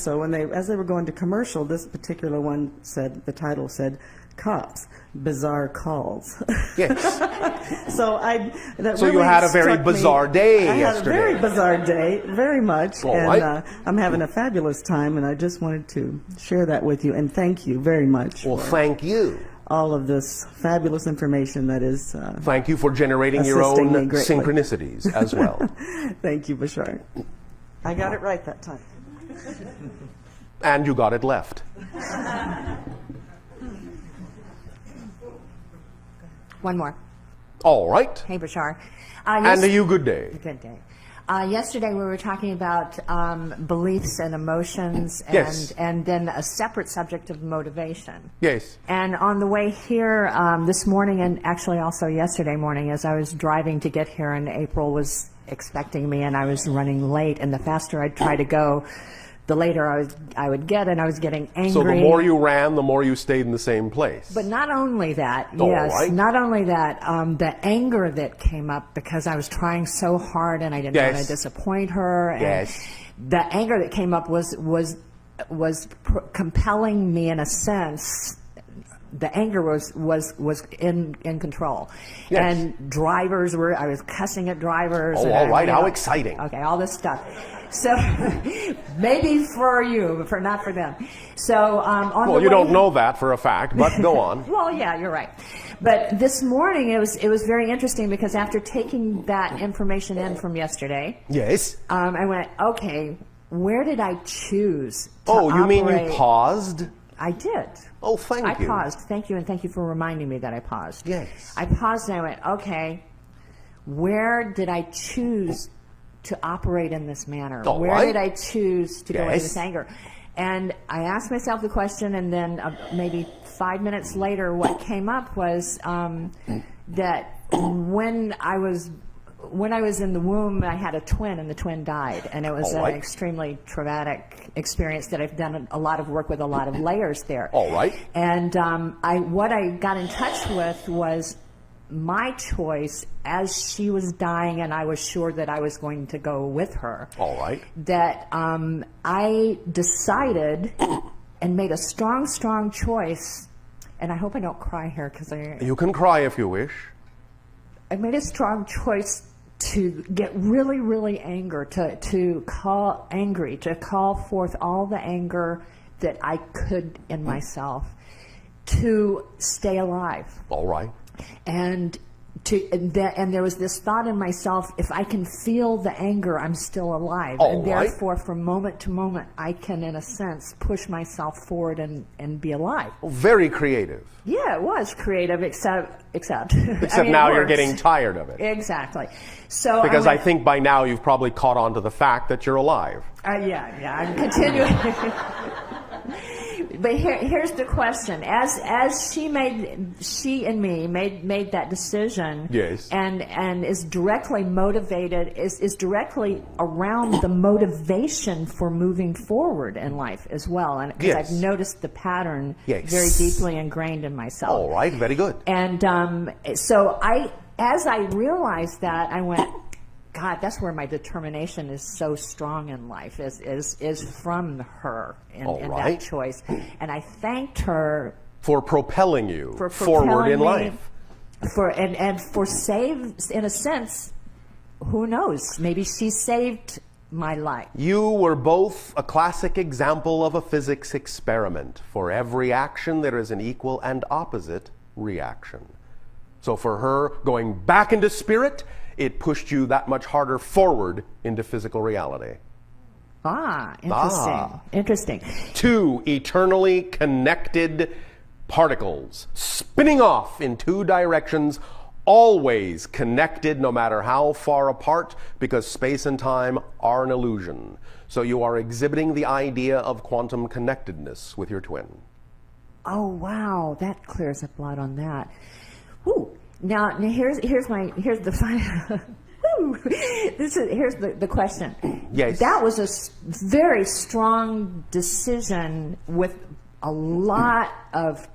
So when as they were going to commercial, this particular one said, the title said, "Cops, Bizarre Calls." Yes. So So you had a very bizarre day yesterday. I had a very bizarre day, very much. All and right. I'm having a fabulous time, and I just wanted to share that with you. And thank you very much. Well, thank you. All of this fabulous information that is Thank you for generating your own assisting me greatly. synchronicities as well. Thank you, Bashar. I got it right that time. And you got it left. One more. All right. Hey, Bashar. And to you, good day. Good day. Yesterday we were talking about beliefs and emotions, and, Yes. and then a separate subject of motivation. Yes. And on the way here this morning, and actually also yesterday morning, as I was driving to get here, and April was expecting me, and I was running late, and the faster I'd try to go, the later I would get, and I was getting angry. So the more you ran, the more you stayed in the same place. But not only that, All yes, right. not only that, the anger that came up because I was trying so hard and I didn't Yes. want to disappoint her. And Yes. the anger that came up was compelling me in a sense. The anger was in control. Yes. And drivers I was cussing at drivers. Oh, and all right. you know, How exciting. Okay, all this stuff. So maybe for you, but not for them. So on the Well, you way, don't know that for a fact, but go on. well, yeah, you're right. But this morning it was very interesting because after taking that information in from yesterday, Yes. I went, okay, where did I choose to Oh, you mean you operate? paused? I did. Oh, thank I you. paused. Thank you, and thank you for reminding me that I paused. Yes. I paused and I went, okay, where did I choose to operate in this manner? All Where right. did I choose to go into Yes. this anger? And I asked myself the question, and then maybe 5 minutes later, what came up was that when I was in the womb, I had a twin, and the twin died, and it was All right. an extremely traumatic experience that I've done a lot of work with, a lot of layers there. All right. And what I got in touch with was my choice as she was dying, and I was sure that I was going to go with her. All right. That I decided and made a strong, strong choice, and I hope I don't cry here because You can cry if you wish. I made a strong choice to get really, really angry, to call forth all the anger that I could in myself to stay alive. All right. And there was this thought in myself, if I can feel the anger, I'm still alive. All and right. therefore, from moment to moment, I can, in a sense, push myself forward and be alive. Very creative. Yeah, it was creative, except Except I mean, now it you're works. getting tired of it. Exactly. So Because I went, think by now you've probably caught on to the fact that you're alive. yeah, I'm continuing. But here's the question: as she and me made that decision, Yes. and is directly motivated, is directly around the motivation for moving forward in life as well, and because Yes. I've noticed the pattern Yes. very deeply ingrained in myself. All right. Very good. And so as I realized that, I went, God, that's where my determination is so strong in life, is from her in right. that choice. And I thanked her For propelling you for forward propelling in me life. and for in a sense, who knows? Maybe she saved my life. You were both a classic example of a physics experiment. For every action, there is an equal and opposite reaction. So for her, going back into spirit, it pushed you that much harder forward into physical reality. Interesting. Interesting. Two eternally connected particles spinning off in two directions, always connected no matter how far apart, because space and time are an illusion. So you are exhibiting the idea of quantum connectedness with your twin. Oh wow, that clears up a lot on that. Whew. Now here's the final. Here's the question. Yes. That was a very strong decision with a lot of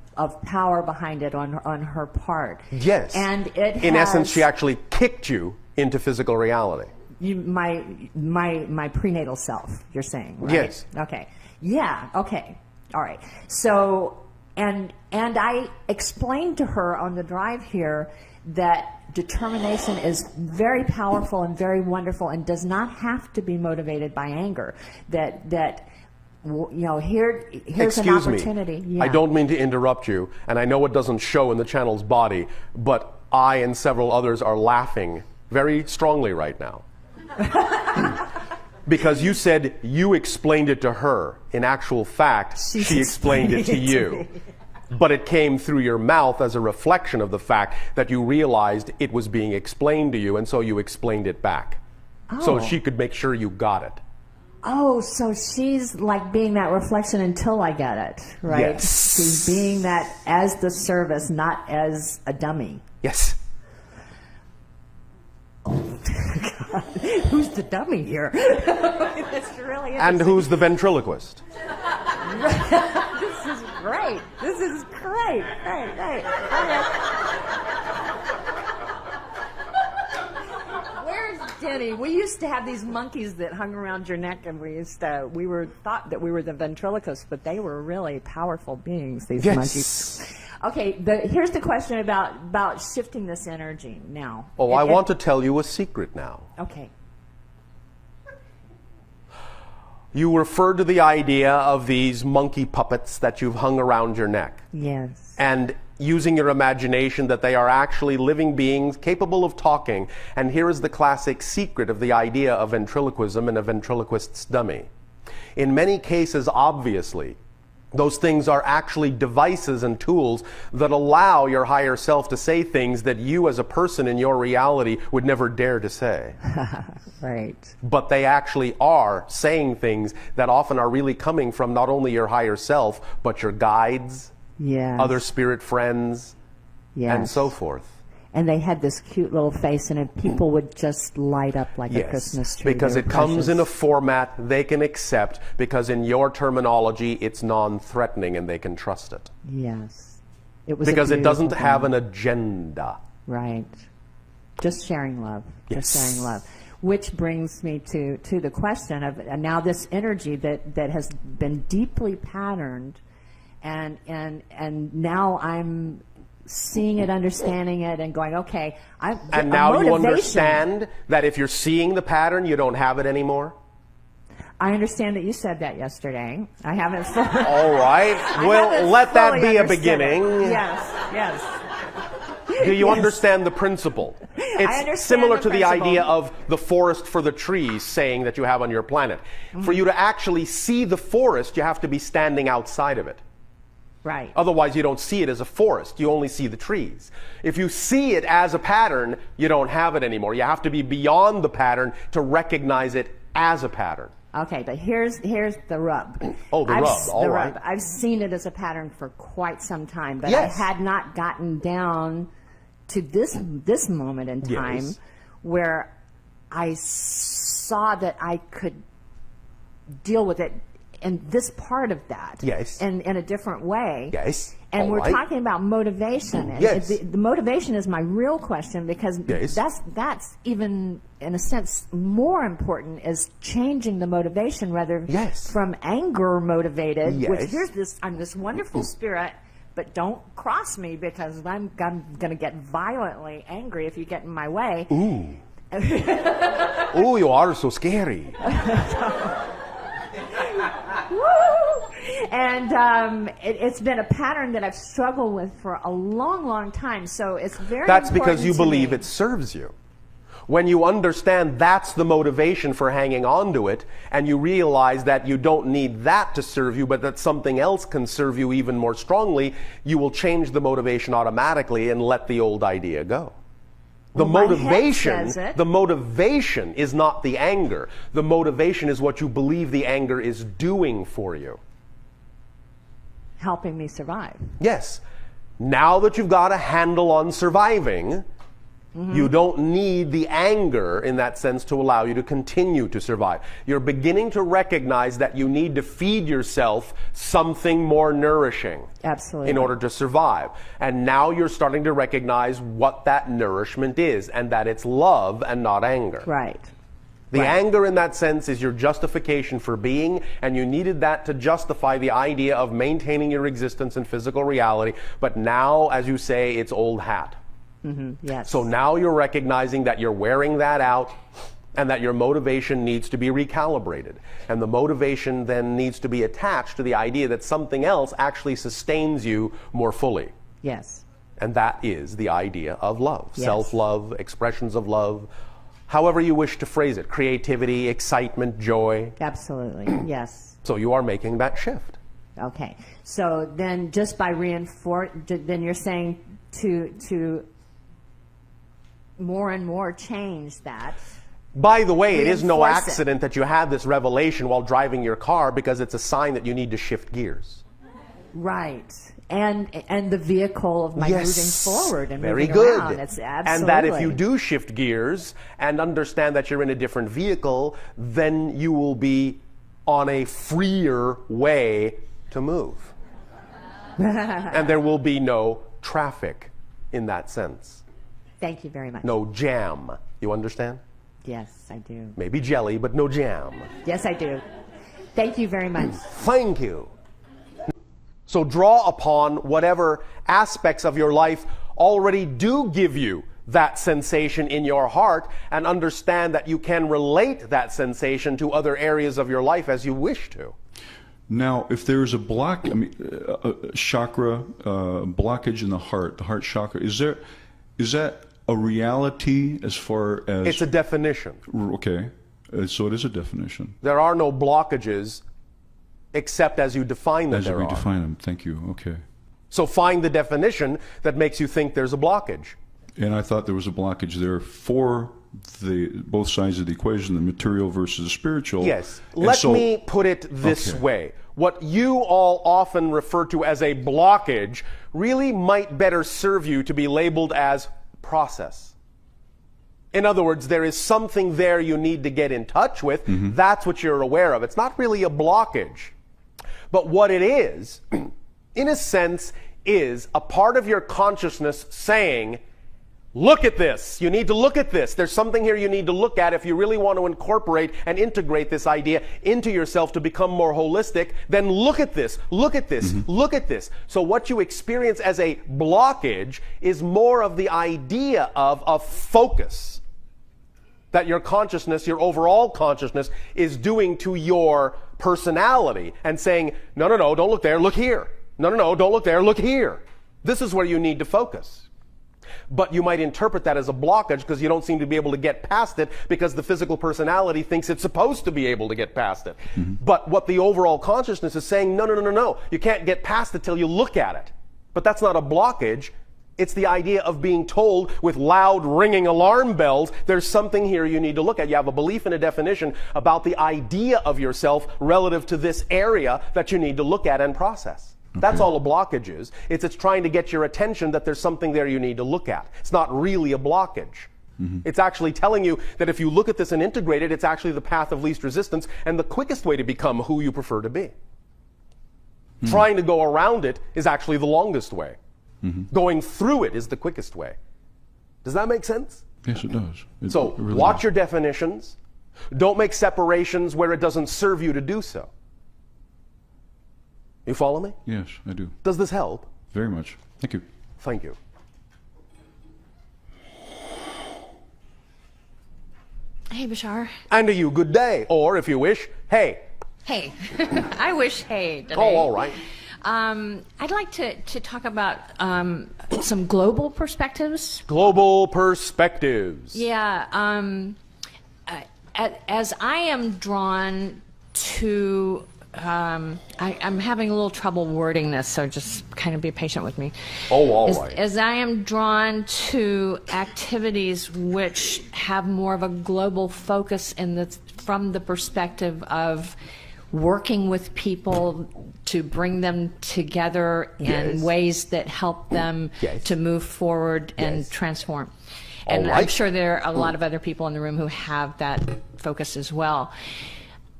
power behind it on her part. Yes. And it in has, essence, she actually kicked you into physical reality. my prenatal self. You're saying, right? Yes. Okay. Yeah, okay. All right. So, and I explained to her on the drive here that determination is very powerful and very wonderful and does not have to be motivated by anger. That you know, here's Excuse an opportunity. me. Yeah. I don't mean to interrupt you, and I know it doesn't show in the channel's body, but I and several others are laughing very strongly right now. Because you said you explained it to her. In actual fact, she explained it to you. But it came through your mouth as a reflection of the fact that you realized it was being explained to you, and so you explained it back. So she could make sure you got it. Oh, so she's like being that reflection until I get it, right? Yes. She's being that as the service, not as a dummy. Yes. God, who's the dummy here? That's really interesting. And who's the ventriloquist? This is great. This is great. Right. Where's Denny? We used to have these monkeys that hung around your neck, and we thought that we were the ventriloquists, but they were really powerful beings, these monkeys. Okay, here's the question about shifting this energy now. Oh, I want to tell you a secret now. Okay. You referred to the idea of these monkey puppets that you've hung around your neck. Yes. And using your imagination that they are actually living beings capable of talking. And here is the classic secret of the idea of ventriloquism and a ventriloquist's dummy. In many cases, obviously, those things are actually devices and tools that allow your higher self to say things that you as a person in your reality would never dare to say. Right. But they actually are saying things that often are really coming from not only your higher self, but your guides, other spirit friends, and so forth. And they had this cute little face, and people would just light up like a Christmas tree. Because it comes in a format they can accept, because in your terminology, it's non-threatening and they can trust it. Yes. It was because it doesn't thing. have an agenda. Right. Just sharing love. Yes. Just sharing love. Which brings me to the question of now this energy that has been deeply patterned, and now I'm seeing it, understanding it, and going, okay. And now you understand that if you're seeing the pattern, you don't have it anymore? I understand that you said that yesterday. I haven't fully... All right. Well, let that be a beginning. Yes. Do you understand the principle? It's similar to the idea of the forest for the trees saying that you have on your planet. Mm-hmm. For you to actually see the forest, you have to be standing outside of it. Right. Otherwise, you don't see it as a forest. You only see the trees. If you see it as a pattern, you don't have it anymore. You have to be beyond the pattern to recognize it as a pattern. Okay, but here's the rub. Oh, the rub. All right. Rub. I've seen it as a pattern for quite some time, but I had not gotten down to this moment in time where I saw that I could deal with it in this part of that in a different way. And we're talking about motivation. And the motivation is my real question, because that's even, in a sense, more important, is changing the motivation rather from anger motivated, which I'm this wonderful spirit, but don't cross me because I'm going to get violently angry if you get in my way. Ooh. Ooh, you are so scary. And it's been a pattern that I've struggled with for a long, long time. So it's very That's because you believe me. It serves you. When you understand that's the motivation for hanging on to it, and you realize that you don't need that to serve you, but that something else can serve you even more strongly, you will change the motivation automatically and let the old idea go. The motivation is not the anger. The motivation is what you believe the anger is doing for you. Helping me survive. Yes. Now that you've got a handle on surviving, you don't need the anger in that sense to allow you to continue to survive. You're beginning to recognize that you need to feed yourself something more nourishing. Absolutely. In order to survive. And now you're starting to recognize what that nourishment is, and that it's love and not anger. Right. The Right. anger in that sense is your justification for being, and you needed that to justify the idea of maintaining your existence in physical reality. But now, as you say, it's old hat. Yes. So now you're recognizing that you're wearing that out and that your motivation needs to be recalibrated. And the motivation then needs to be attached to the idea that something else actually sustains you more fully. Yes. And that is the idea of love. Yes. Self-love, expressions of love, however you wish to phrase it. Creativity, excitement, joy. Absolutely. Yes. So you are making that shift. Okay. So then just by then you're saying to more and more change that. By the way, it is no Reinforce it. accident that you had this revelation while driving your car, because it's a sign that you need to shift gears. Right. And the vehicle of my moving forward and very moving good. around. It's absolutely. And that if you do shift gears and understand that you're in a different vehicle, then you will be on a freer way to move. And there will be no traffic in that sense. Thank you very much. No jam. You understand? Yes, I do. Maybe jelly, but no jam. Yes, I do. Thank you very much. Thank you. So draw upon whatever aspects of your life already do give you that sensation in your heart, and understand that you can relate that sensation to other areas of your life as you wish to. Now, if there is a chakra, blockage in the heart chakra, is that a reality as far as... It's a definition. Okay, so it is a definition. There are no blockages except as you define them. As we define them, thank you, okay. So find the definition that makes you think there's a blockage. And I thought there was a blockage there for both sides of the equation, the material versus the spiritual. Yes. Let me put it this way. What you all often refer to as a blockage really might better serve you to be labeled as process. In other words, there is something there you need to get in touch with. That's what you're aware of. It's not really a blockage. But what it is, in a sense, is a part of your consciousness saying, look at this. You need to look at this. There's something here you need to look at if you really want to incorporate and integrate this idea into yourself to become more holistic. Then look at this. Look at this. Look at this. So what you experience as a blockage is more of the idea of a focus that your consciousness, your overall consciousness, is doing to your personality and saying, no, no, no, don't look there, look here. No, no, no, don't look there, look here. This is where you need to focus. But you might interpret that as a blockage because you don't seem to be able to get past it because the physical personality thinks it's supposed to be able to get past it. But what the overall consciousness is saying, no, no, no, no, no. You can't get past it till you look at it. But that's not a blockage. It's the idea of being told with loud ringing alarm bells, there's something here you need to look at. You have a belief and a definition about the idea of yourself relative to this area that you need to look at and process. That's all a blockage is. It's trying to get your attention that there's something there you need to look at. It's not really a blockage. It's actually telling you that if you look at this and integrate it, it's actually the path of least resistance and the quickest way to become who you prefer to be. Trying to go around it is actually the longest way. Going through it is the quickest way. Does that make sense? Yes, it does. So really watch does. your definitions. Don't make separations where it doesn't serve you to do so. You follow me? Yes, I do. Does this help? Very much. Thank you. Thank you. Hey, Bashar. And to you, good day. Or, if you wish, hey. Hey. I wish hey today. Oh, all right. I'd like to talk about some global perspectives. Global perspectives. Yeah. As I am drawn to... I'm having a little trouble wording this, so just kind of be patient with me. Oh, all right. As I am drawn to activities which have more of a global focus from the perspective of working with people to bring them together in ways that help them to move forward and transform. And I'm sure there are a lot of other people in the room who have that focus as well.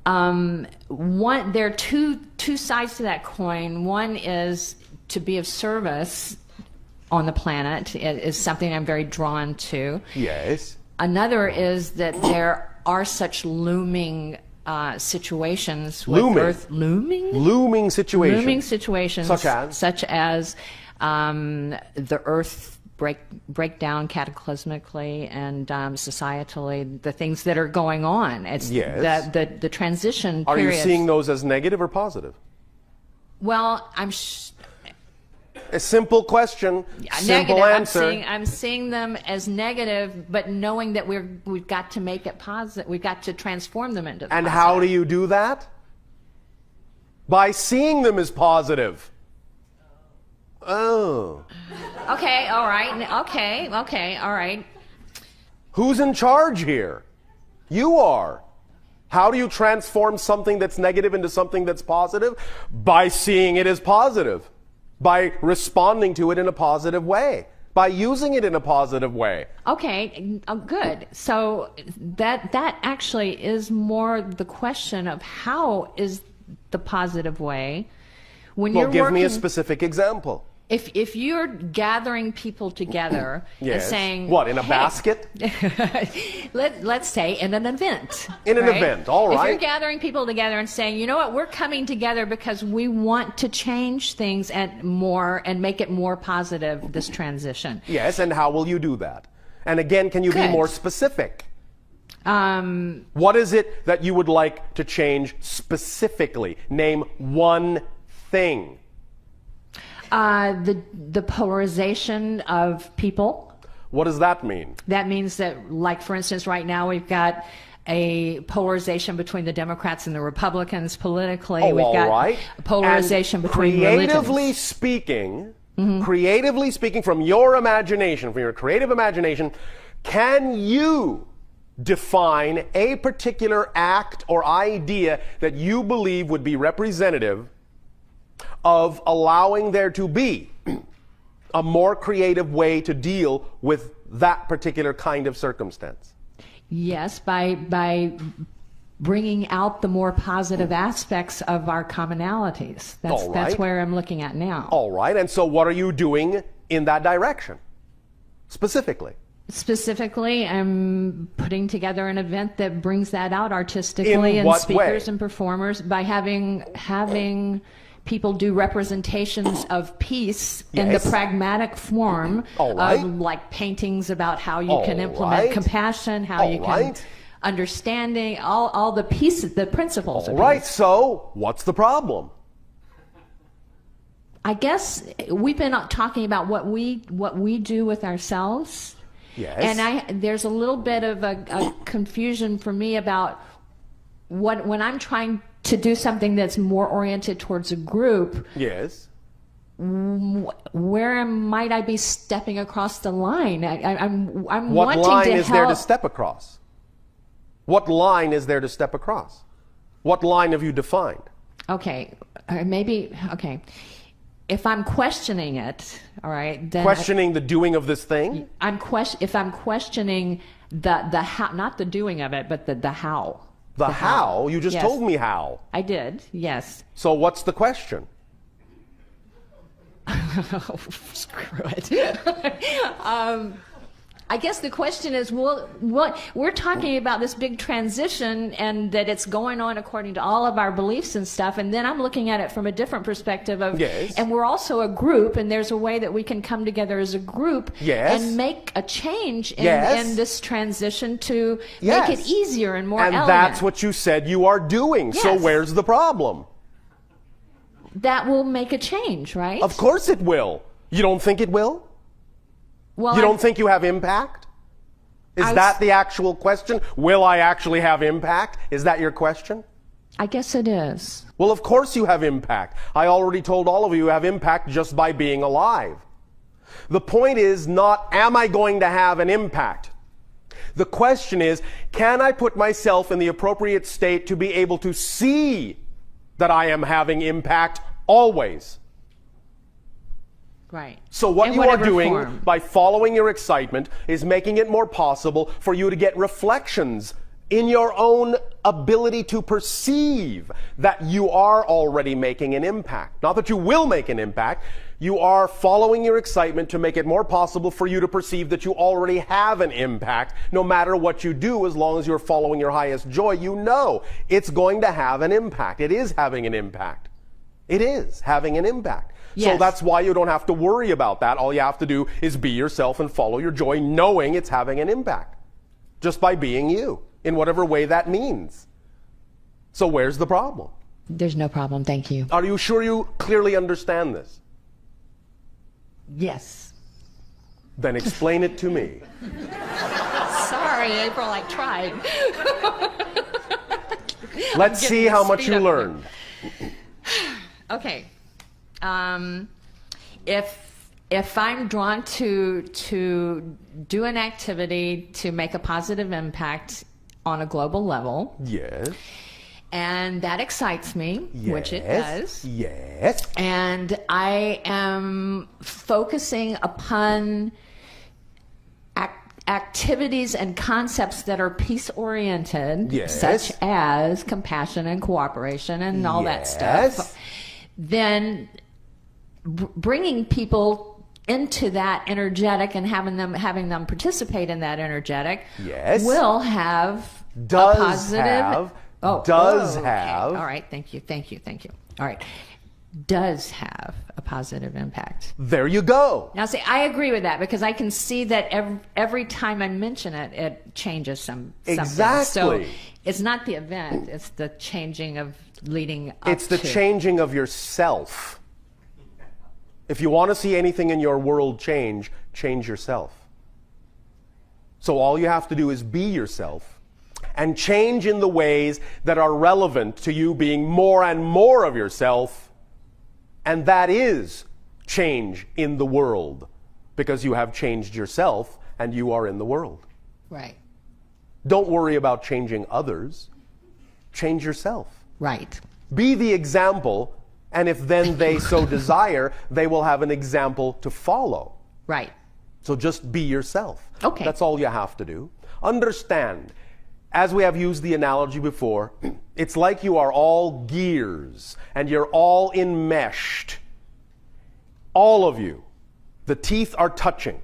There are two sides to that coin. One is to be of service on the planet is something I'm very drawn to. Yes. Another is that there are such looming situations Looming. with Earth. Looming situations. Looming situations. Such as? The Earth breakdown cataclysmically and societally, the things that are going on. It's Yes. the transition Are period. you seeing those as negative or positive? Well, A simple question, simple negative. answer. I'm seeing them as negative, but knowing that we've got to make it positive. We've got to transform them into And positive. how do you do that? By seeing them as positive. Oh. Okay, all right. Okay, all right. Who's in charge here? You are. How do you transform something that's negative into something that's positive? By seeing it as positive. By responding to it in a positive way. By using it in a positive way. Okay, good. So that actually is more the question of how is the positive way when Well, you're give working, me a specific example. If you're gathering people together and Yes. saying What, in a "Hey," basket? let's say in an event. In an right? event, all If right. you're gathering people together and saying, you know what, we're coming together because we want to change things and make it more positive, this transition. Yes, and how will you do that? And again, can you be Good. more specific? What is it that you would like to change specifically? Name one thing. The polarization of people. What does that mean? That means that, like, for instance, right now we've got a polarization between the Democrats and the Republicans politically. Oh, we've all got right. a polarization And between creatively religions. speaking, creatively speaking from your imagination, from your creative imagination, can you define a particular act or idea that you believe would be representative of allowing there to be a more creative way to deal with that particular kind of circumstance? Yes, by bringing out the more positive aspects of our commonalities. All right. That's where I'm looking at now. All right, and so what are you doing in that direction, specifically? Specifically, I'm putting together an event that brings that out artistically, In and what speakers way? and performers by having people do representations of peace in the Yes. pragmatic form All right. of, like, paintings about how you All can implement right. compassion, how All you can right. understanding all the pieces, the principles. All of right, peace. so what's the problem? I guess we've been talking about what we do with ourselves. Yes. And there's a little bit of a confusion for me about when I'm trying to do something that's more oriented towards a group, Yes. where might I be stepping across the line? I'm What wanting line to is help. there to step across? What line is there to step across? What line have you defined? Okay, maybe, okay. If I'm questioning it, all right, then Questioning the doing of this thing? if I'm questioning the how, not the doing of it, but the how. The how? You just Yes. told me how. I did, yes. So what's the question? Screw it. I guess the question is, well, what we're talking about this big transition and that it's going on according to all of our beliefs and stuff, and then I'm looking at it from a different perspective of, Yes. and we're also a group, and there's a way that we can come together as a group Yes. and make a change in, Yes. in this transition to Yes. make it easier and more And elegant. that's what you said you are doing. So Yes. where's the problem? That will make a change, right? Of course it will. You don't think it will? Well, You don't think you have impact? Is I that s- the actual question? Will I actually have impact? Is that your question? I guess it is. Well, of course you have impact. I already told all of you have impact just by being alive. The point is not, am I going to have an impact? The question is, can I put myself in the appropriate state to be able to see that I am having impact always? Right. So what In you are whatever doing form. by following your excitement is making it more possible for you to get reflections in your own ability to perceive that you are already making an impact. Not that you will make an impact. You are following your excitement to make it more possible for you to perceive that you already have an impact. No matter what you do, as long as you're following your highest joy, you know it's going to have an impact. It is having an impact. It is having an impact. Yes. So that's why you don't have to worry about that. All you have to do is be yourself and follow your joy, knowing it's having an impact. Just by being you, in whatever way that means. So where's the problem? There's no problem, thank you. Are you sure you clearly understand this? Yes. Then explain it to me. Sorry, April, I tried. Let's see how much you learned. Okay. If I'm drawn to do an activity to make a positive impact on a global level, Yes. and that excites me, which it does, Yes. and I am focusing upon activities and concepts that are peace-oriented, Yes. such as compassion and cooperation and all that Yes. stuff, then bringing people into that energetic and having them participate in that energetic Yes. will have Does a positive have. Oh, Does okay. have. All right, thank you. All right, does have a positive impact. There you go. Now, see, I agree with that because I can see that every time I mention it, it changes something. Exactly. So it's not the event; it's the changing of leading up It's the to. changing of yourself. If you want to see anything in your world change, change yourself. So all you have to do is be yourself and change in the ways that are relevant to you being more and more of yourself. And that is change in the world, because you have changed yourself and you are in the world. Right. Don't worry about changing others. Change yourself. Right. Be the example, and if then they so desire, they will have an example to follow. Right. So just be yourself. Okay. That's all you have to do. Understand, as we have used the analogy before, it's like you are all gears and you're all enmeshed. All of you. The teeth are touching.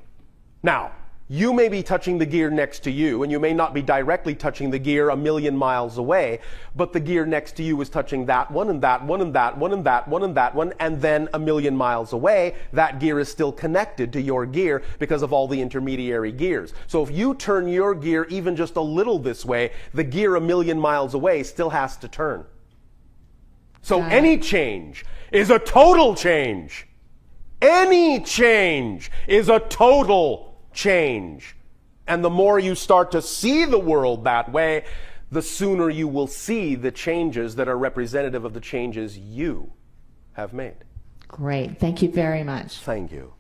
Now, you may be touching the gear next to you, and you may not be directly touching the gear a million miles away, but the gear next to you is touching that one and that one and that one and that one and that one, and then a million miles away, that gear is still connected to your gear because of all the intermediary gears. So if you turn your gear even just a little this way, the gear a million miles away still has to turn. So any change is a total change. Any change is a total change. And the more you start to see the world that way, the sooner you will see the changes that are representative of the changes you have made. Great. Thank you very much. Thank you.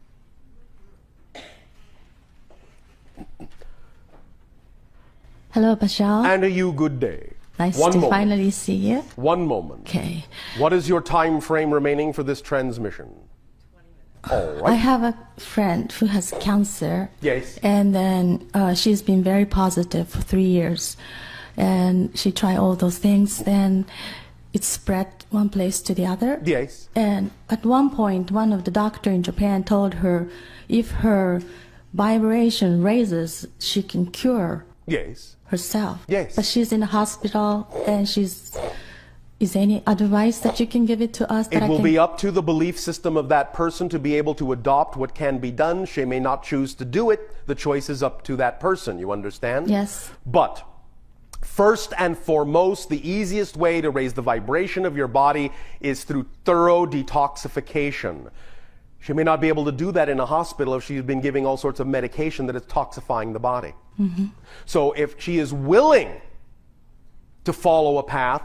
Hello, Bashar. And a you good day. Nice One to moment. finally see you. One moment. Okay. What is your time frame remaining for this transmission? 20 minutes. All I right. have a friend who has cancer. Yes. And then she's been very positive for 3 years. And she tried all those things. Then it spread one place to the other. Yes. And at one point, one of the doctor in Japan told her if her vibration raises, she can cure Yes. herself. Yes. But she's in the hospital, and is there any advice that you can give it to us? It will be up to the belief system of that person to be able to adopt what can be done. She may not choose to do it. The choice is up to that person. You understand? Yes. But first and foremost, the easiest way to raise the vibration of your body is through thorough detoxification. She may not be able to do that in a hospital if she's been giving all sorts of medication that is toxifying the body. Mm-hmm. So if she is willing to follow a path,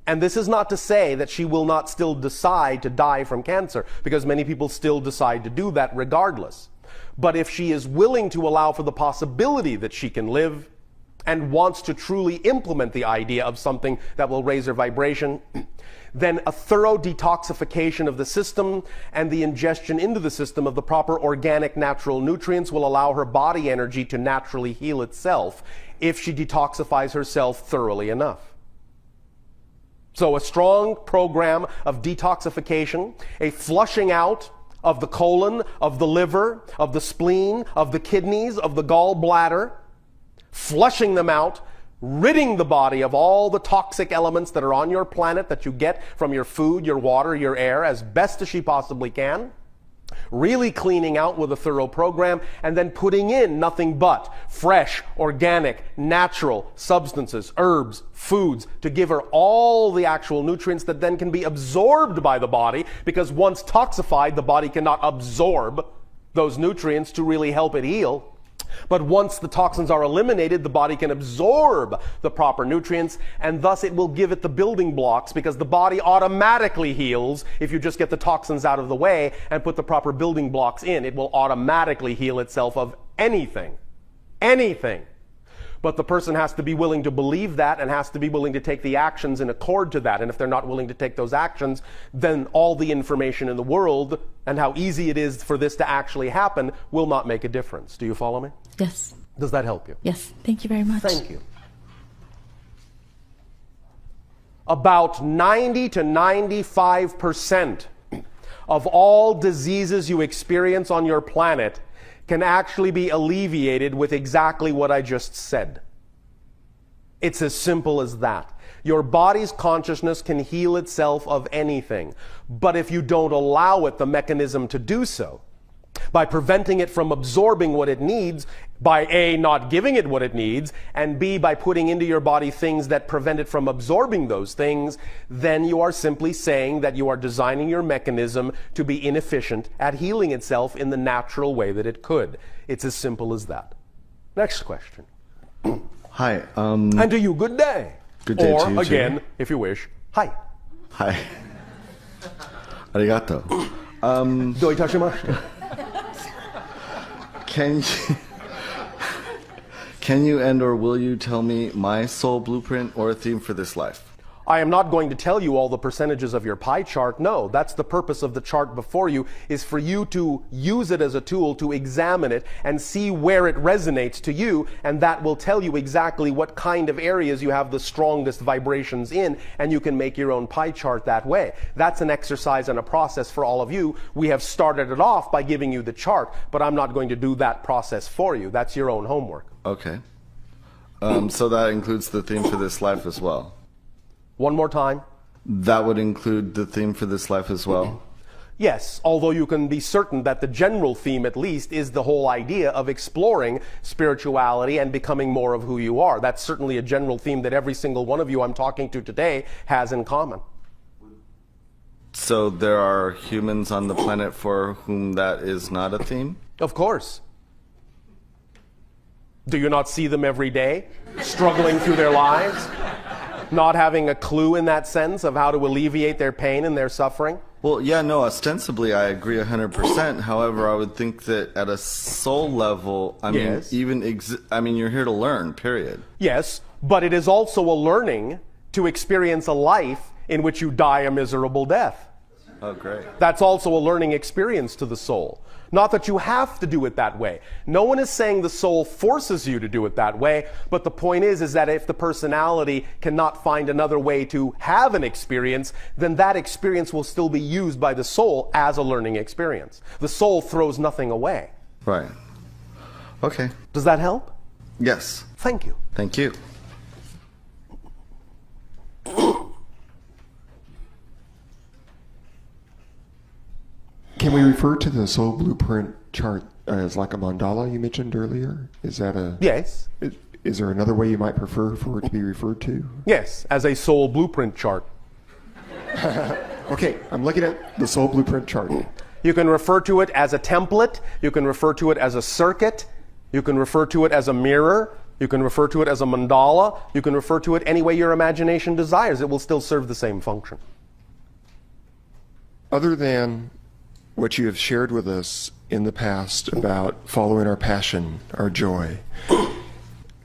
and this is not to say that she will not still decide to die from cancer, because many people still decide to do that regardless. But if she is willing to allow for the possibility that she can live and wants to truly implement the idea of something that will raise her vibration, then a thorough detoxification of the system and the ingestion into the system of the proper organic natural nutrients will allow her body energy to naturally heal itself if she detoxifies herself thoroughly enough. So a strong program of detoxification, a flushing out of the colon, of the liver, of the spleen, of the kidneys, of the gallbladder, flushing them out, ridding the body of all the toxic elements that are on your planet that you get from your food, your water, your air, as best as she possibly can, really cleaning out with a thorough program, and then putting in nothing but fresh, organic, natural substances, herbs, foods, to give her all the actual nutrients that then can be absorbed by the body, because once toxified, the body cannot absorb those nutrients to really help it heal. But once the toxins are eliminated, the body can absorb the proper nutrients, and thus it will give it the building blocks, because the body automatically heals if you just get the toxins out of the way and put the proper building blocks in. It will automatically heal itself of anything. Anything. But the person has to be willing to believe that and has to be willing to take the actions in accord to that. And if they're not willing to take those actions, then all the information in the world and how easy it is for this to actually happen will not make a difference. Do you follow me? Yes. Does that help you? Yes. Thank you very much. Thank you. About 90 to 95% of all diseases you experience on your planet can actually be alleviated with exactly what I just said. It's as simple as that. Your body's consciousness can heal itself of anything. But if you don't allow it the mechanism to do so, by preventing it from absorbing what it needs, by A, not giving it what it needs, and B, by putting into your body things that prevent it from absorbing those things, then you are simply saying that you are designing your mechanism to be inefficient at healing itself in the natural way that it could. It's as simple as that. Next question. Hi. And to you, good day. Good day or, to you, again, too. if you wish, hi. Hi. Arigato. Doi tashimasu. Can you and or will you tell me my soul blueprint or a theme for this life? I am not going to tell you all the percentages of your pie chart. No, that's the purpose of the chart before you, is for you to use it as a tool to examine it and see where it resonates to you, and that will tell you exactly what kind of areas you have the strongest vibrations in, and you can make your own pie chart that way. That's an exercise and a process for all of you. We have started it off by giving you the chart, but I'm not going to do that process for you. That's your own homework. Okay. So that includes the theme for this life as well? One more time. That would include the theme for this life as well? Yes, although you can be certain that the general theme, at least, is the whole idea of exploring spirituality and becoming more of who you are. That's certainly a general theme that every single one of you I'm talking to today has in common. So there are humans on the planet for whom that is not a theme? Of course. Do you not see them every day, struggling through their lives? Not having a clue in that sense of how to alleviate their pain and their suffering? Well, yeah, no, ostensibly I agree 100%. However, I would think that at a soul level, I mean, Yes. you're here to learn, period. Yes, but it is also a learning to experience a life in which you die a miserable death. Oh, great. That's also a learning experience to the soul. Not that you have to do it that way. No one is saying the soul forces you to do it that way, but the point is that if the personality cannot find another way to have an experience, then that experience will still be used by the soul as a learning experience. The soul throws nothing away. Right. Okay. Does that help? Yes. Thank you. Thank you. Can we refer to the soul blueprint chart as like a mandala you mentioned earlier? Is that a... Yes. Is there another way you might prefer for it to be referred to? Yes, as a soul blueprint chart. Okay, I'm looking at the soul blueprint chart. You can refer to it as a template. You can refer to it as a circuit. You can refer to it as a mirror. You can refer to it as a mandala. You can refer to it any way your imagination desires. It will still serve the same function. Other than what you have shared with us in the past about following our passion, our joy,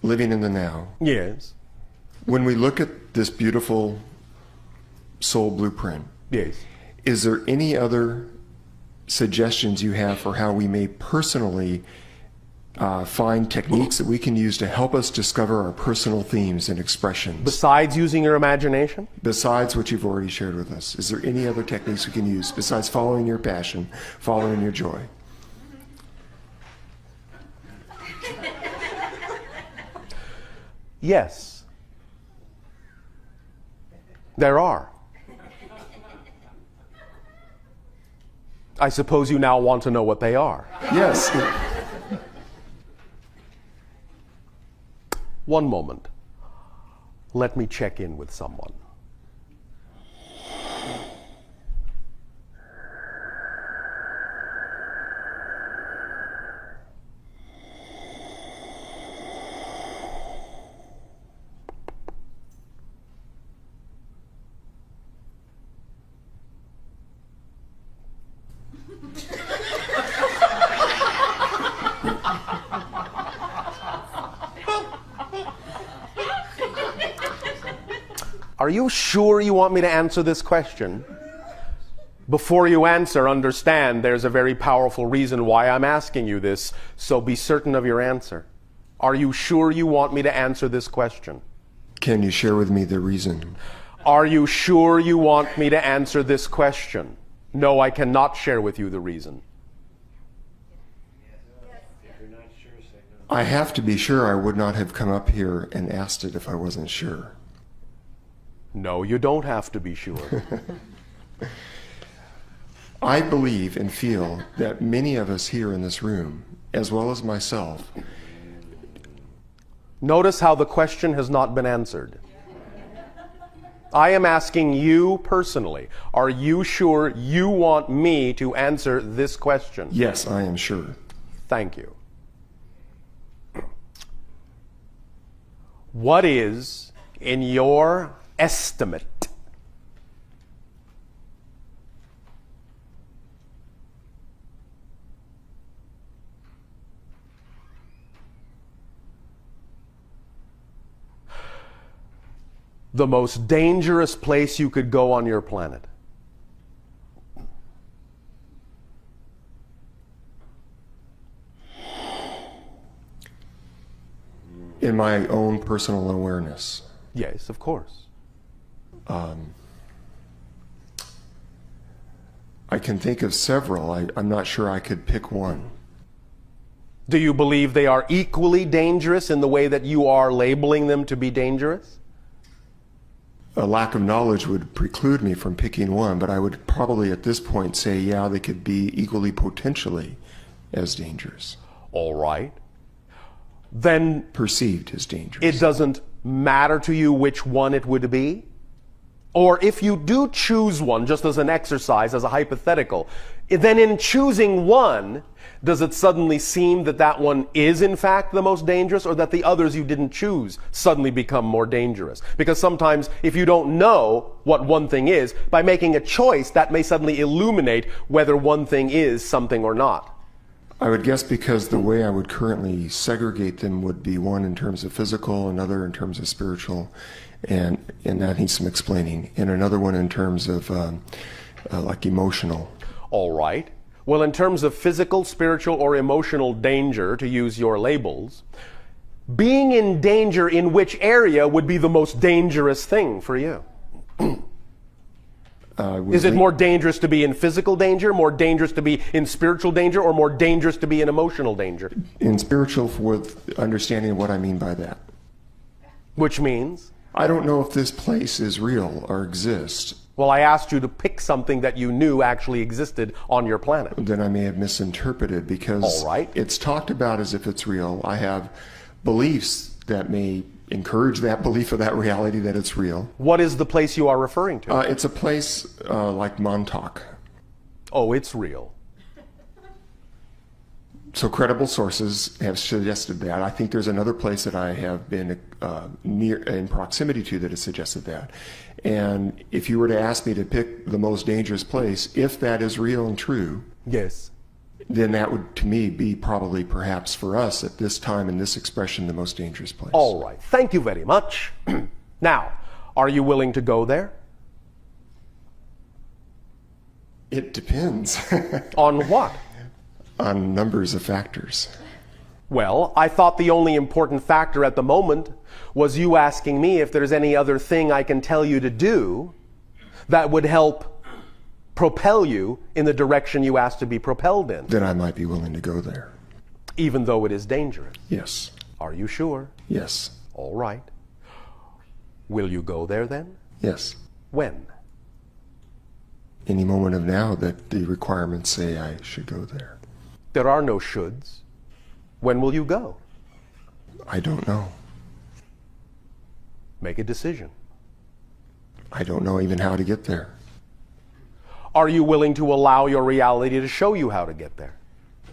living in the now. Yes. When we look at this beautiful soul blueprint, Yes. is there any other suggestions you have for how we may personally find techniques that we can use to help us discover our personal themes and expressions? Besides using your imagination? Besides what you've already shared with us, is there any other techniques we can use besides following your passion, following your joy? Yes. There are. I suppose you now want to know what they are. Yes. One moment. Let me check in with someone. Are you sure you want me to answer this question? Before you answer, understand there's a very powerful reason why I'm asking you this, so be certain of your answer. Are you sure you want me to answer this question? Can you share with me the reason? Are you sure you want me to answer this question? No, I cannot share with you the reason. I have to be sure. I would not have come up here and asked it if I wasn't sure. No, you don't have to be sure. I believe and feel that many of us here in this room, as well as myself, Notice how the question has not been answered. I am asking you personally, are you sure you want me to answer this question? yes, I am sure. Thank you. What is, in your estimate, the most dangerous place you could go on your planet? In my own personal awareness, Yes, of course. I can think of several. I'm not sure I could pick one. Do you believe they are equally dangerous in the way that you are labeling them to be dangerous? A lack of knowledge would preclude me from picking one, but I would probably at this point say, yeah, they could be equally potentially as dangerous. All right. Then Perceived as dangerous. it doesn't matter to you which one it would be? Or if you do choose one, just as an exercise, as a hypothetical, then in choosing one, does it suddenly seem that that one is in fact the most dangerous, or that the others you didn't choose suddenly become more dangerous? Because sometimes if you don't know what one thing is, by making a choice, that may suddenly illuminate whether one thing is something or not. I would guess because the way I would currently segregate them would be one in terms of physical, another in terms of spiritual, and that needs some explaining, and another one in terms of like emotional. All right. Well, in terms of physical, spiritual, or emotional danger, to use your labels, being in danger in which area would be the most dangerous thing for you? Is it more dangerous to be in physical danger, more dangerous to be in spiritual danger, or more dangerous to be in emotional danger? In spiritual, with understanding what I mean by that. Which means? I don't know if this place is real or exists. Well, I asked you to pick something that you knew actually existed on your planet. Then I may have misinterpreted, because All right. it's talked about as if it's real. I have beliefs that may encourage that belief of that reality that it's real. What is the place you are referring to? It's a place like Montauk. Oh, it's real. So credible sources have suggested that. I think there's another place that I have been near in proximity to that has suggested that. And if you were to ask me to pick the most dangerous place, if that is real and true, Yes. then that would, to me, be probably perhaps for us at this time in this expression the most dangerous place. All right. Thank you very much. Now, are you willing to go there? It depends On what? on numbers of factors. Well, I thought the only important factor at the moment was you asking me if there's any other thing I can tell you to do that would help propel you in the direction you asked to be propelled in, Then I might be willing to go there. even though it is dangerous. Yes. Are you sure? Yes. All right. Will you go there then? Yes. When? Any moment of now that the requirements say I should go there. There are no shoulds. When will you go? I don't know. Make a decision. I don't know even how to get there. Are you willing to allow your reality to show you how to get there?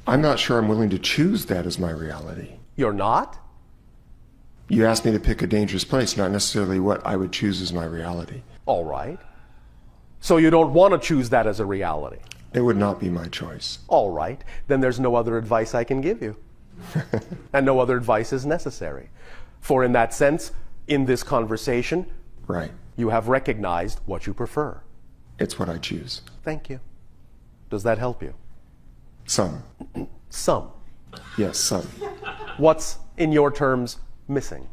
I'm not sure I'm willing to choose that as my reality. You're not? You asked me to pick a dangerous place, not necessarily what I would choose as my reality. All right. So you don't want to choose that as a reality? It would not be my choice. All right. Then there's no other advice I can give you. And no other advice is necessary. For in that sense, in this conversation, Right. you have recognized what you prefer. It's what I choose. Thank you. Does that help you? Some. Some. Yes, some. What's, in your terms, missing?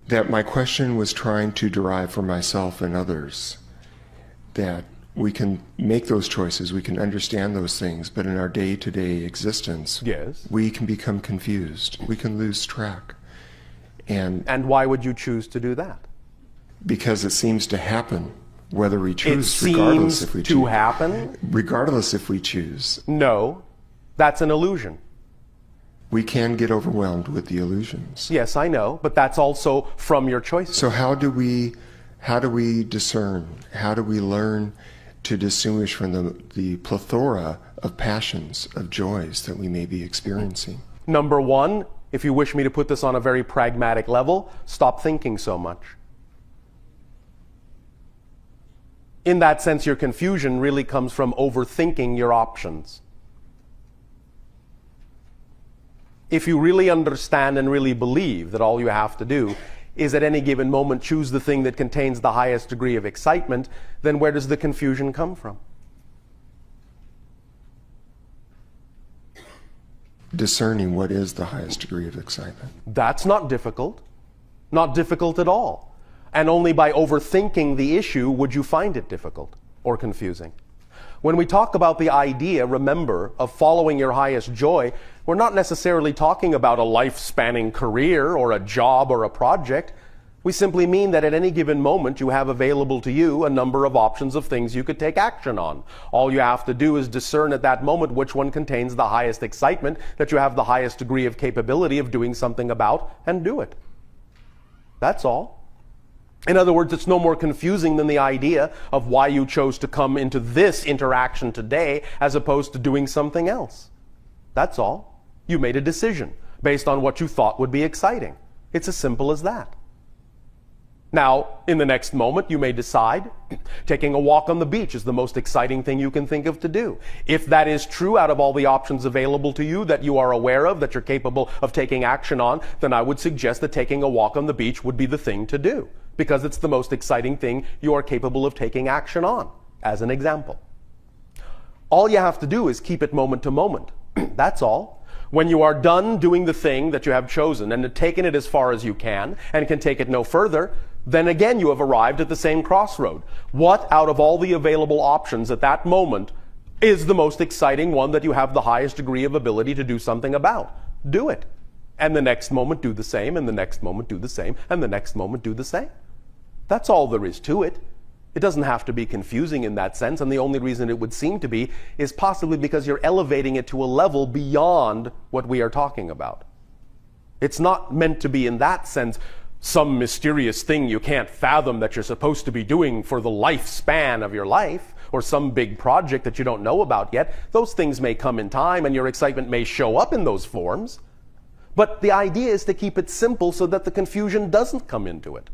That my question was trying to derive for myself and others that we can make those choices, we can understand those things, but in our day-to-day existence, Yes. we can become confused. We can lose track. And And why would you choose to do that? because it seems to happen, whether we It choose, regardless seems if we to choose. happen? Regardless if we choose, No. That's an illusion. we can get overwhelmed with the illusions. Yes, I know, but that's also from your choices. So how do we discern? How do we learn to distinguish from the plethora of passions, of joys that we may be experiencing? Number one, if you wish me to put this on a very pragmatic level, stop thinking so much. In that sense, your confusion really comes from overthinking your options. If you really understand and really believe that all you have to do is at any given moment choose the thing that contains the highest degree of excitement, then where does the confusion come from? Discerning what is the highest degree of excitement. That's not difficult. Not difficult at all. And only by overthinking the issue would you find it difficult or confusing. When we talk about the idea, remember, of following your highest joy, we're not necessarily talking about a life-spanning career or a job or a project. We simply mean that at any given moment you have available to you a number of options of things you could take action on. All you have to do is discern at that moment which one contains the highest excitement, that you have the highest degree of capability of doing something about, and do it. That's all. In other words, it's no more confusing than the idea of why you chose to come into this interaction today as opposed to doing something else. That's all. You made a decision based on what you thought would be exciting. It's as simple as that. Now, in the next moment, you may decide taking a walk on the beach is the most exciting thing you can think of to do. If that is true out of all the options available to you that you are aware of, that you're capable of taking action on, then I would suggest that taking a walk on the beach would be the thing to do, because it's the most exciting thing you are capable of taking action on, as an example. All you have to do is keep it moment to moment. That's all. When you are done doing the thing that you have chosen and have taken it as far as you can and can take it no further, then again you have arrived at the same crossroad. What out of all the available options at that moment is the most exciting one that you have the highest degree of ability to do something about? Do it. And the next moment do the same, and the next moment do the same, and the next moment do the same. That's all there is to it. It doesn't have to be confusing in that sense, and the only reason it would seem to be is possibly because you're elevating it to a level beyond what we are talking about. It's not meant to be in that sense some mysterious thing you can't fathom that you're supposed to be doing for the lifespan of your life, or some big project that you don't know about yet. Those things may come in time, and your excitement may show up in those forms. But the idea is to keep it simple so that the confusion doesn't come into it.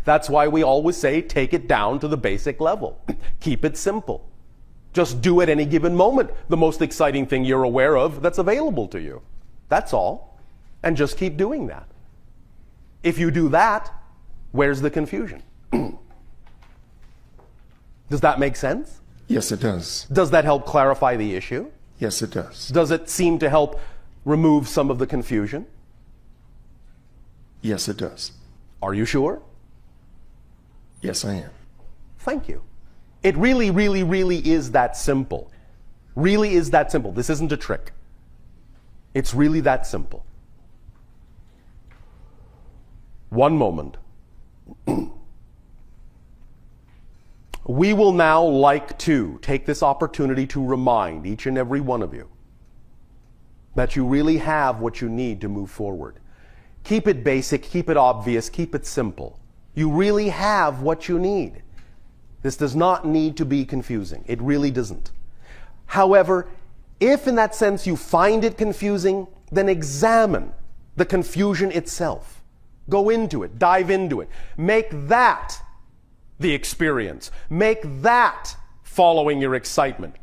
That's why we always say take it down to the basic level. Keep it simple. Just do at any given moment the most exciting thing you're aware of that's available to you. That's all. And just keep doing that. If you do that, where's the confusion? Does that make sense? Yes, it does. Does that help clarify the issue? Yes, it does. Does it seem to help remove some of the confusion? Yes, it does. Are you sure? Yes, I am. Thank you. It really, really, really is that simple. Really is that simple. This isn't a trick. It's really that simple. One moment. We will now like to take this opportunity to remind each and every one of you that you really have what you need to move forward. Keep it basic, keep it obvious, keep it simple. You really have what you need. This does not need to be confusing. It really doesn't. However, if in that sense you find it confusing, then examine the confusion itself. Go into it, dive into it. Make that the experience. Make that following your excitement.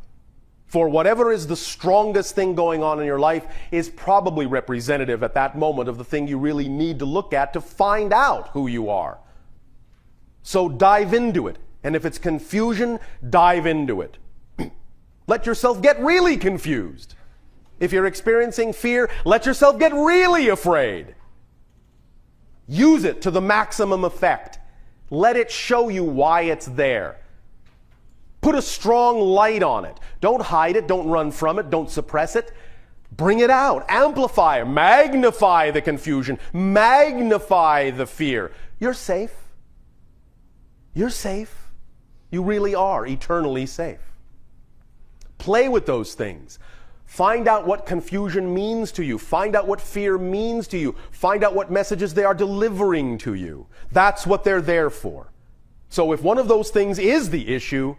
For whatever is the strongest thing going on in your life is probably representative at that moment of the thing you really need to look at to find out who you are. So dive into it. And if it's confusion, dive into it. Let yourself get really confused. If you're experiencing fear, let yourself get really afraid. Use it to the maximum effect. Let it show you why it's there. Put a strong light on it. Don't hide it. Don't run from it. Don't suppress it. Bring it out. Amplify it. Magnify the confusion. Magnify the fear. You're safe. You're safe. You really are eternally safe. Play with those things. Find out what confusion means to you. Find out what fear means to you. Find out what messages they are delivering to you. That's what they're there for. So if one of those things is the issue,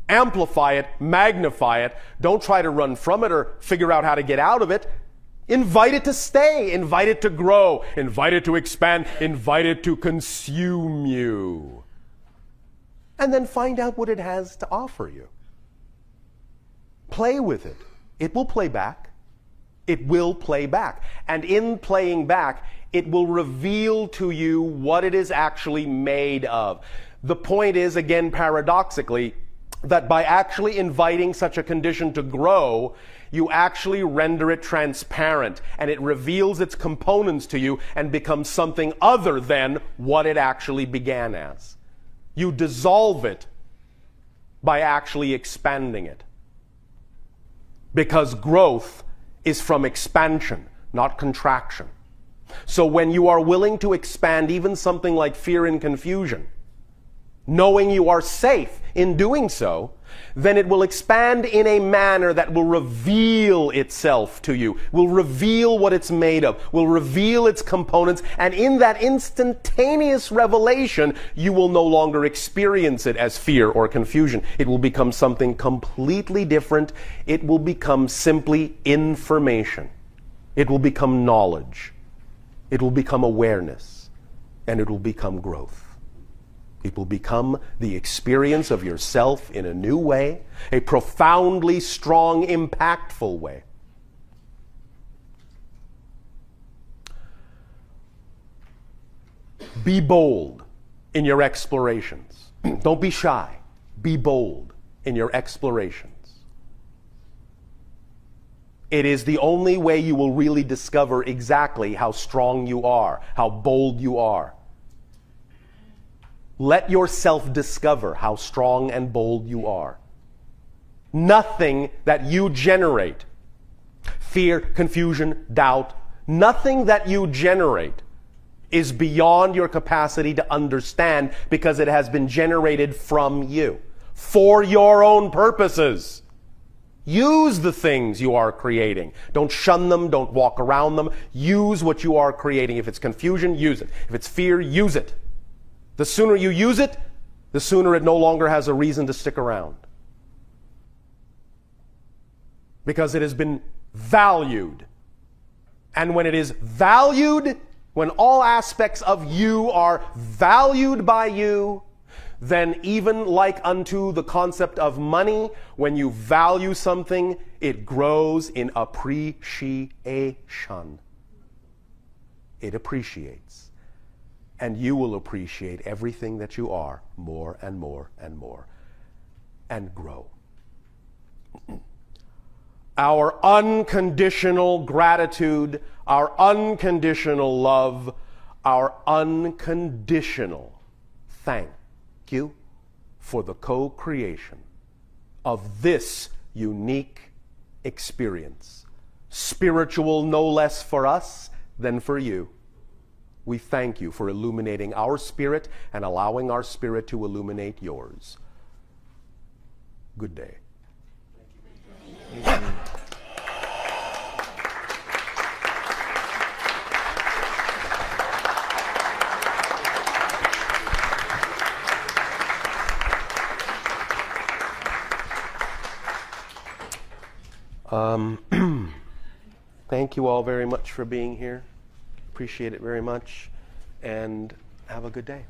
amplify it, magnify it. Don't try to run from it or figure out how to get out of it. Invite it to stay. Invite it to grow. Invite it to expand. Invite it to consume you. And then find out what it has to offer you. Play with it. It will play back. It will play back. And in playing back, it will reveal to you what it is actually made of. The point is, again, paradoxically, that by actually inviting such a condition to grow, you actually render it transparent, and it reveals its components to you and becomes something other than what it actually began as. You dissolve it by actually expanding it. Because growth is from expansion, not contraction. So when you are willing to expand even something like fear and confusion, knowing you are safe in doing so, then it will expand in a manner that will reveal itself to you, will reveal what it's made of, will reveal its components, and in that instantaneous revelation, you will no longer experience it as fear or confusion. It will become something completely different. It will become simply information. It will become knowledge. It will become awareness, and it will become growth. It will become the experience of yourself in a new way, a profoundly strong, impactful way. Be bold in your explorations. Don't be shy. Be bold in your explorations. It is the only way you will really discover exactly how strong you are, how bold you are. Let yourself discover how strong and bold you are. Nothing that you generate, fear, confusion, doubt, nothing that you generate is beyond your capacity to understand because it has been generated from you for your own purposes. Use the things you are creating. Don't shun them. Don't walk around them. Use what you are creating. If it's confusion, use it. If it's fear, use it. The sooner you use it, the sooner it no longer has a reason to stick around. Because it has been valued. And when it is valued, when all aspects of you are valued by you, then even like unto the concept of money, when you value something, it grows in appreciation. It appreciates. And you will appreciate everything that you are more and more and more. and grow. Our unconditional gratitude, our unconditional love, our unconditional thank you for the co-creation of this unique experience, spiritual no less for us than for you. We thank you for illuminating our spirit and allowing our spirit to illuminate yours. Good day. Thank you. Thank you all very much for being here. Appreciate it very much, and have a good day.